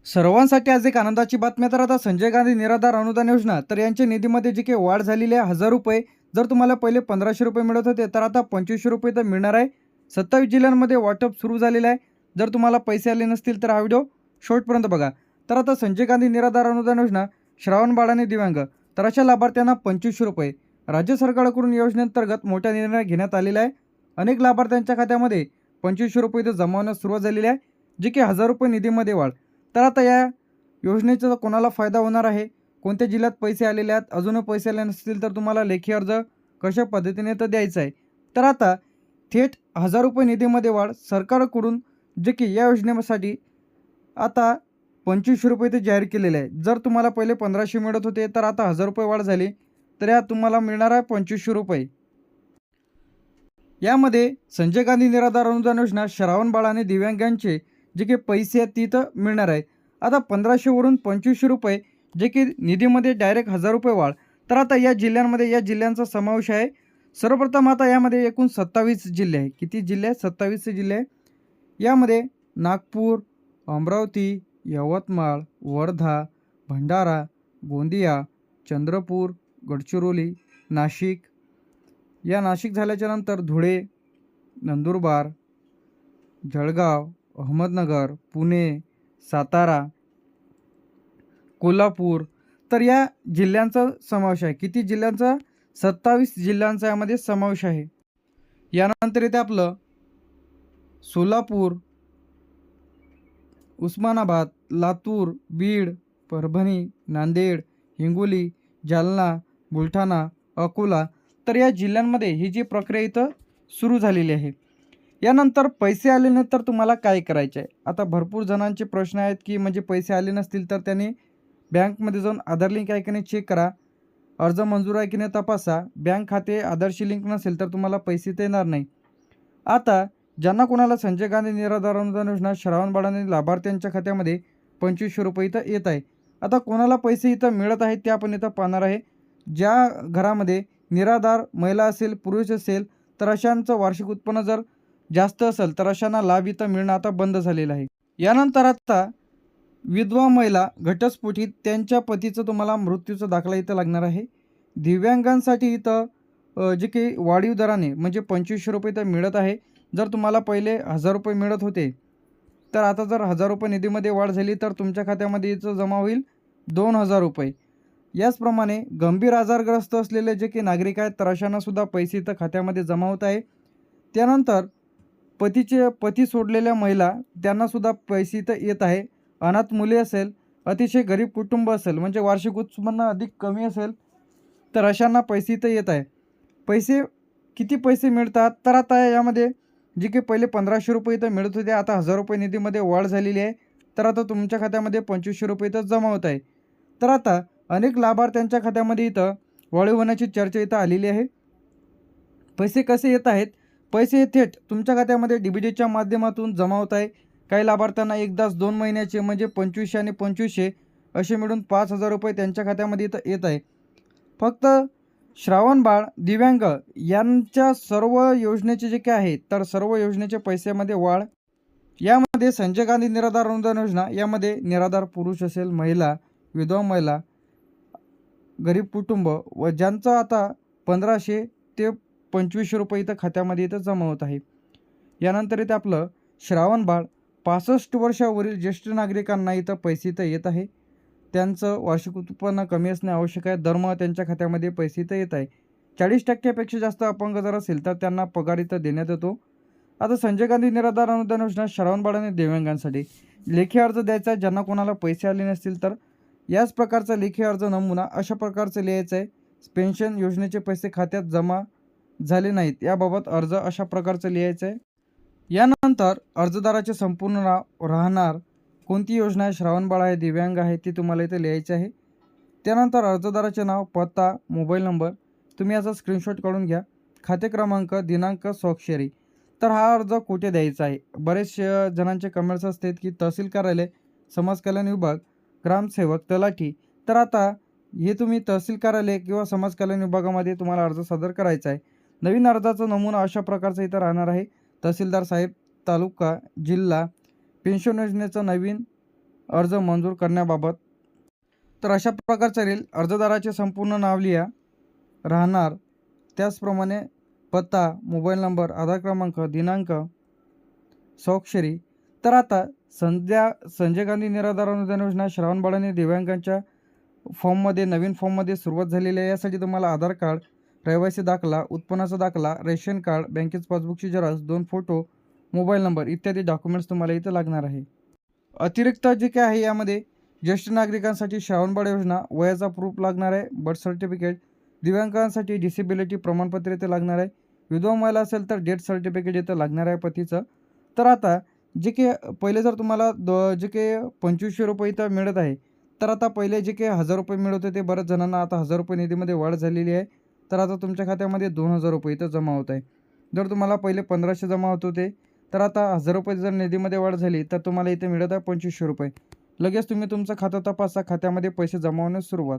सर्वांसाठी आज एक आनंदाची बातमी. तर आता संजय गांधी निराधार अनुदान योजना, तर यांच्या निधीमध्ये जी काही वाढ झालेली आहे 1000 रुपये. जर तुम्हाला पहिले 1500 रुपये मिळत होते, तर आता 2500 रुपये तर मिळणार आहे. 27 जिल्ह्यांमध्ये वाटप सुरू झालेलं आहे. जर तुम्हाला पैसे आले नसतील तर हा व्हिडिओ शेवटपर्यंत बघा. तर आता संजय गांधी निराधार अनुदान योजना, श्रावण बाळ आणि दिव्यांग, तर अशा लाभार्थ्यांना 2500 रुपये. राज्य सरकारकडून योजनेअंतर्गत मोठा निर्णय घेण्यात आलेला आहे. अनेक लाभार्थ्यांच्या खात्यामध्ये 2500 रुपये तर जमा होण्यास सुरुवात झालेली आहे, जे की 1000 रुपये निधीमध्ये वाढ. तर आता या योजनेचा कोणाला फायदा होणार आहे, कोणत्या जिल्ह्यात पैसे आलेले आहेत, अजूनही पैसे आले नसतील तर तुम्हाला लेखी अर्ज कशा पद्धतीने तर द्यायचा आहे. तर आता थेट 1000 रुपये निधीमध्ये वाढ सरकारकडून, जे की या योजनेसाठी आता 2500 रुपये ते जाहीर केलेले आहे. जर तुम्हाला पहिले 1500 मिळत होते, तर आता 1000 रुपये वाढ झाली, तर या तुम्हाला मिळणार आहे 2500 रुपये. यामध्ये संजय गांधी निराधार अनुदान योजना, श्रावण बाळ आणि दिव्यांगांचे जे काही पैसे आहेत ती तर मिळणार आहेत. आता 1500वरून 2500 रुपये, जे की निधीमध्ये डायरेक्ट 1000 रुपये वाढ. तर आता या जिल्ह्यांमध्ये या जिल्ह्यांचा समावेश आहे. सर्वप्रथम आता यामध्ये एकूण 27 जिल्हे आहे. किती जिल्हे आहेत? 27 जिल्हे. यामध्ये नागपूर, अमरावती, यवतमाळ, वर्धा, भंडारा, गोंदिया, चंद्रपूर, गडचिरोली, नाशिक. नाशिक झाल्याच्या नंतर धुळे, नंदुरबार, जळगाव, अहमदनगर, पुणे, सातारा, कोल्हापूर, तर या जिल्ह्यांचा समावेश आहे. किती जिल्ह्यांचा? 27 जिल्ह्यांचा यामध्ये समावेश आहे. यानंतर येते आपलं सोलापूर, उस्मानाबाद, लातूर, बीड, परभणी, नांदेड, हिंगोली, जालना, बुलढाणा, अकोला, तर या जिल्ह्यांमध्ये ही जी प्रक्रिया इथं सुरू झालेली आहे. यानंतर पैसे आले नाही तर तुम्हाला काय करायचे आहे? आता भरपूर जणांचे प्रश्न आहेत, की म्हणजे पैसे आले नसतील तर त्यांनी बँकमध्ये जाऊन आधार लिंक आहे की नाही चेक करा, अर्ज मंजूर आहे की नाही तपासा. बँक खाते आधारशी लिंक नसेल तर तुम्हाला पैसे तर येणार नाही. आता ज्यांना कोणाला संजय गांधी निराधार अनुदान योजना, श्रावण बाळ आणि लाभार्थ्यांच्या खात्यामध्ये 2500 रुपये इथं येत आहे. आता कोणाला पैसे इथं मिळत आहेत ते आपण इथं पाहणार आहे. ज्या घरामध्ये निराधार महिला असेल, पुरुष असेल, तर अशांचं वार्षिक उत्पन्न जर जास्त असेल तर अशांना लाभ इथं मिळणं आता बंद झालेलं आहे. यानंतर आता विधवा महिला घटस्फोटीत त्यांच्या पतीचं तुम्हाला मृत्यूचा दाखला इथं लागणार आहे. दिव्यांगांसाठी इथं जे काही वाढीव दराने म्हणजे 2500 रुपये तर मिळत आहे. जर तुम्हाला पहिले 1000 रुपये मिळत होते, तर आता जर 1000 रुपये निधीमध्ये वाढ झाली तर तुमच्या खात्यामध्ये इथं जमा होईल 2000 रुपये. याचप्रमाणे गंभीर आजारग्रस्त असलेले जे काही नागरिक आहेत तर अशांनासुद्धा पैसे इथं खात्यामध्ये जमा होत आहे. त्यानंतर पती सोडलेल्या महिला त्यांनासुद्धा पैसे इथं येत आहे. अनाथ मुले असेल, अतिशय गरीब कुटुंब असेल, म्हणजे वार्षिक उत्पन्न अधिक कमी असेल, तर अशांना पैसे इथं येत आहे. किती पैसे मिळतात? तर आता यामध्ये जे काही पहिले 1500 रुपये इथं मिळत होते, आता 1000 रुपये निधीमध्ये वाढ झालेली आहे. तर आता तुमच्या खात्यामध्ये 2500 रुपये इथं जमा होत आहे. तर आता अनेक लाभार्थ्यांच्या खात्यामध्ये इथं वाढीव होण्याची चर्चा इथं आलेली आहे. पैसे कसे येत आहेत? पैसे हे थेट तुमच्या खात्यामध्ये DBTच्या माध्यमातून जमा होत आहे. काही लाभार्थ्यांना एकदाच 2 महिन्याचे म्हणजे 2500 आणि 2500 असे मिळून 5000 रुपये त्यांच्या खात्यामध्ये इथं येत आहे. फक्त श्रावण बाळ, दिव्यांग यांच्या सर्व योजनेचे जे काही आहे, तर सर्व योजनेच्या पैशामध्ये वाढ. यामध्ये संजय गांधी निराधार अनुदान योजना, यामध्ये निराधार पुरुष असेल, महिला, विधवा महिला, गरीब कुटुंब व ज्यांचं आता 1500 ते 2500 रुपये इथं खात्यामध्ये इथं जमा होत आहे. यानंतर इथं आपलं श्रावण बाळ, 65 वर्षावरील ज्येष्ठ नागरिकांना इथं पैसे इथं येत आहे. त्यांचं वार्षिक उत्पन्न कमी असणे आवश्यक आहे. दरमहा त्यांच्या खात्यामध्ये पैसे इथं येत आहे. 40% जास्त अपंग जर असेल तर त्यांना पगार इथं देण्यात येतो. आता संजय गांधी निराधार अनुदान योजना, श्रावण बाळ आणि दिव्यांगांसाठी लेखी अर्ज द्यायचा आहे. ज्यांना कोणाला पैसे आले नसतील तर याच प्रकारचा लेखी अर्ज नमुना अशा प्रकारचं लिहायचं आहे. पेन्शन योजनेचे पैसे खात्यात जमा झाले नाहीत याबाबत अर्ज अशा प्रकारचं लिहायचं आहे. यानंतर अर्जदाराचे संपूर्ण नाव, राहणार, कोणती योजना आहे, श्रावण बाळ आहे, दिव्यांग आहे, ती तुम्हाला इथे लिहायची आहे. त्यानंतर अर्जदाराचे नाव, पत्ता, मोबाईल नंबर तुम्ही याचा स्क्रीनशॉट काढून घ्या. खाते क्रमांक, दिनांक, स्वाक्षरी. तर हा अर्ज कुठे द्यायचा आहे? बरेच जणांचे कमेंट्स असतात की तहसील कार्यालय, समाज कल्याण विभाग, ग्रामसेवक, तलाठी. तर आता हे तुम्ही तहसील कार्यालय किंवा समाज कल्याण विभागामध्ये तुम्हाला अर्ज सादर करायचा आहे. नवीन अर्जाचा नमुना अशा प्रकारचा इथं राहणार आहे. तहसीलदार साहेब, तालुका, जिल्हा, पेन्शन योजनेचा नवीन अर्ज मंजूर करण्याबाबत. तर अशा प्रकारचा राहील. अर्जदाराचे संपूर्ण नाव लिहा, राहणार, त्याचप्रमाणे पत्ता, मोबाईल नंबर, आधार क्रमांक, दिनांक, स्वाक्षरी. तर आता संजय गांधी निराधार अनुदान योजना श्रावण बाळ आणि दिव्यांगांच्या फॉर्ममध्ये नवीन फॉर्ममध्ये सुरुवात झालेली आहे. यासाठी तुम्हाला आधार कार्ड, रहिवासी दाखला, उत्पन्नाचा दाखला, रेशन कार्ड, बँकेचं पासबुकची झेरॉक्स, 2 फोटो, मोबाईल नंबर इत्यादी डॉक्युमेंट्स तुम्हाला इथं लागणार आहे. अतिरिक्त जे काय आहे यामध्ये ज्येष्ठ नागरिकांसाठी श्रावण बाळ योजना, वयाचा प्रूफ लागणार आहे, बर्थ सर्टिफिकेट, दिव्यांगांसाठी डिसेबिलिटी प्रमाणपत्र इथे लागणार आहे, विधवा महिला असेल तर डेथ सर्टिफिकेट इथं लागणार आहे पतीचं. तर आता जे काही पहिले जर तुम्हाला जे काही 2500 रुपये इथं मिळत आहे, तर आता पहिले जे काही 1000 रुपये मिळत होते बऱ्याच जणांना, आता 1000 रुपये निधीमध्ये वाढ झालेली आहे. तर आता तुमच्या खात्यामध्ये 2000 रुपये इथं जमा होत आहे. जर तुम्हाला पहिले 1500 जमा होत होते, तर आता 1000 रुपये जर निधीमध्ये वाढ झाली तर तुम्हाला इथे मिळत आहे 2500 रुपये. लगेच तुम्ही तुमचं खातं तपासा, खात्यामध्ये पैसे जमा होण्यास सुरुवात.